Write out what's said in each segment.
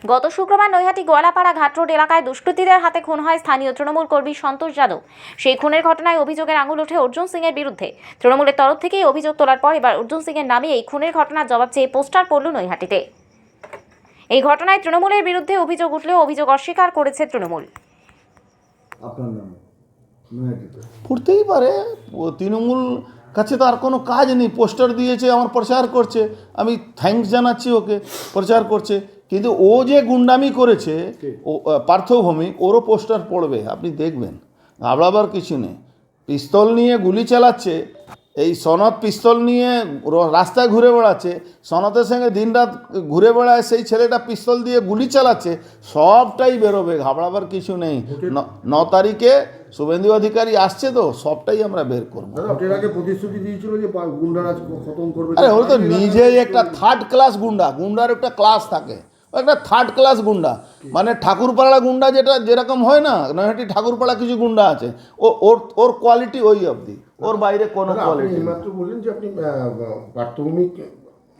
গত শুক্রবার নৈহাটি গোয়ালাপাড়া ঘাট রোড এলাকায় দুষ্কৃতীদের হাতে খুন হয় স্থানীয় তৃণমূল কর্মী সন্তোষ যাদব। সেই খুনের ঘটনায় অভিযোগের আঙুল ওঠে অর্জুন সিং এর বিরুদ্ধে। তৃণমূলের তরফ থেকেই অভিযোগ তোলার পর এবার অর্জুন সিং এর নামে এই খুনের ঘটনার জবাব চেয়ে পোস্টার পড়ল নৈহাটিতে। এই ঘটনায় তৃণমূলের বিরুদ্ধে অভিযোগ উঠলেও অভিযোগ অস্বীকার করেছে তৃণমূল। আপনার নাম নৈহাটিতে পড়তেই পারে, তৃণমূল কাছে তো আর কোনো কাজ নেই, পোস্টার দিয়েছে, আমার প্রচার করছে, আমি থ্যাঙ্কস জানাচ্ছি, ওকে প্রচার করছে। কিন্তু ও যে গুন্ডামি করেছে, ও পার্থভূমি, ওরও পোস্টার পড়বে, আপনি দেখবেন, ঘাবড়াবার কিছু নেই। পিস্তল নিয়ে গুলি চালাচ্ছে, এই সনদ পিস্তল নিয়ে রাস্তায় ঘুরে বেড়াচ্ছে, সনদের সঙ্গে দিনরাত ঘুরে বেড়ায়, সেই ছেলেটা পিস্তল দিয়ে গুলি চালাচ্ছে, সবটাই বেরোবে, ঘাবড়াবার কিছু নেই। 9 তারিখে শুভেন্দু অধিকারী আসছে, তো সবটাই আমরা বের করবো। ভোটের আগে প্রতিশ্রুতি দিয়েছিল যে গুন্ডারাজ খতম করবে। আরে ও তো নিজেই একটা থার্ড ক্লাস গুন্ডা, গুন্ডার একটা ক্লাস থাকে, ও একটা থার্ড ক্লাস গুন্ডা, মানে ঠাকুরপাড়া গুন্ডা যেটা যেরকম হয় না, নৈহাটি ঠাকুরপাড়া কিছু গুন্ডা আছে, ওর কোয়ালিটি ওই অবধি, ওর বাইরে কোনো কোয়ালিটি। এইমাত্র বললেন যে আপনি পার্থভূমিক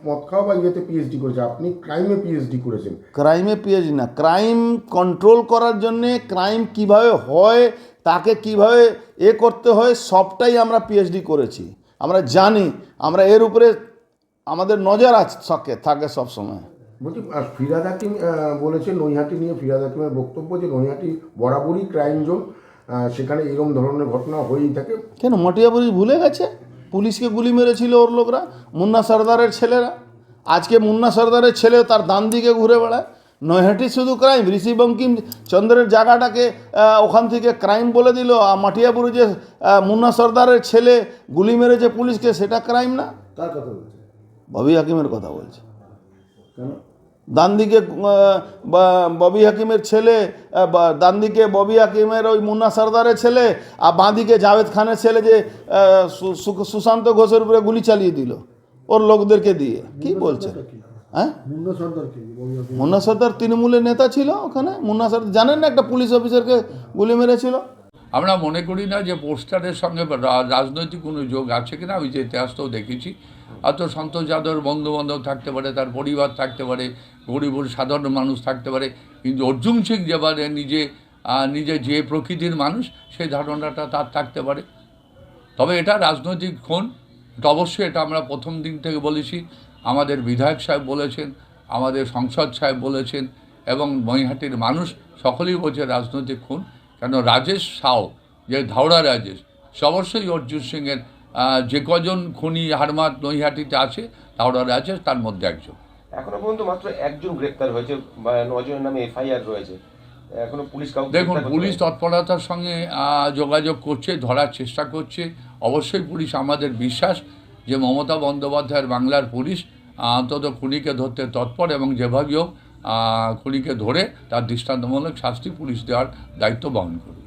মদ খাওয়া বা ইয়েতে পিএইচডি করেছেন, আপনি ক্রাইমে পিএইচডি করেছেন। ক্রাইমে পিএইচডি না, ক্রাইম কন্ট্রোল করার জন্যে, ক্রাইম কিভাবে হয়, তাকে কিভাবে করতে হয়, সবটাই আমরা পিএইচডি করেছি, আমরা জানি, আমরা এর উপরে আমাদের নজর থাকে সবসময়। বলছি ফিরহাদ হাকিম বলেছে, নৈহাটি নিয়ে ফিরহাদ হাকিমের বক্তব্য যে নৈহাটি বরাবরই ক্রাইম জোন, সেখানে এরকম ধরনের ঘটনা হয়েই থাকে। কেন মটিয়াপুরি ভুলে গেছে? পুলিশকে গুলি মেরেছিল ওর লোকরা, মুন্না সর্দারের ছেলেরা। আজকে মুন্না সর্দারের ছেলে তার ডান দিকে ঘুরে বেড়ায়। নৈহাটি শুধু ক্রাইম, ঋষি বঙ্কিম চন্দ্রের জায়গাটাকে ওখান থেকে ক্রাইম বলে দিল, আর মাটিয়াপুরে যে মুন্না সর্দারের ছেলে গুলি মেরেছে পুলিশকে, সেটা ক্রাইম না? কার কথা বলছে? ববি হাকিমের কথা বলছে। কেন? ডান দিকে ববি হাকিমের ছেলে, ডান দিকে ববি হাকিমের ওই মুন্না সর্দারের ছেলে, আর বাঁ দিকে জাভেদ খানের ছেলে যে সুশান্ত ঘোষের উপরে গুলি চালিয়ে দিল ওর লোকদেরকে দিয়ে। কি বলছে? হ্যাঁ, মুন্না সর্দার তৃণমূলের নেতা ছিল ওখানে। মুন্না সর্দার জানেন না, একটা পুলিশ অফিসারকে গুলি মেরেছিল। আমরা মনে করি না যে পোস্টারের সঙ্গে রাজনৈতিক কোনো যোগ আছে কিনা। আমি যে ইতিহাসটাও দেখেছি, হয়তো সন্তোষ যাদবের বন্ধুবান্ধব থাকতে পারে, তার পরিবার থাকতে পারে, গরিব সাধারণ মানুষ থাকতে পারে, কিন্তু অর্জুন সিং যেবারে নিজে যে প্রকৃতির মানুষ, সেই ধারণাটা তার থাকতে পারে। তবে এটা রাজনৈতিক খুন, এটা অবশ্যই, এটা আমরা প্রথম দিন থেকে বলেছি। আমাদের বিধায়ক সাহেব বলেছেন, আমাদের সংসদ সাহেব বলেছেন, এবং নৈহাটির মানুষ সকলেই বলছে রাজনৈতিক খুন। কেন রাজেশ সাউ, যে ধাওড়া রাজেশ, সে অবশ্যই অর্জুন সিংয়ের যে কজন খুনি হারমাত নৈহাটিতে আছে, ধাওড়া রাজেশ তার মধ্যে একজন। এখনো পর্যন্ত মাত্র একজন গ্রেপ্তার হয়েছে, 9 জনের নামে এফআইআর রয়েছে। এখনো পুলিশ কাউকে দেখুন, পুলিশ তৎপরতার সঙ্গে যোগাযোগ করছে, ধরার চেষ্টা করছে। অবশ্যই পুলিশ, আমাদের বিশ্বাস যে মমতা বন্দ্যোপাধ্যায়ের বাংলার পুলিশ অন্তত খুনিকে ধরতে তৎপর, এবং যেভাবেই হোক খুনিকে ধরে তার দৃষ্টান্তমূলক শাস্তি পুলিশ দেওয়ার দায়িত্ব বহন করবে।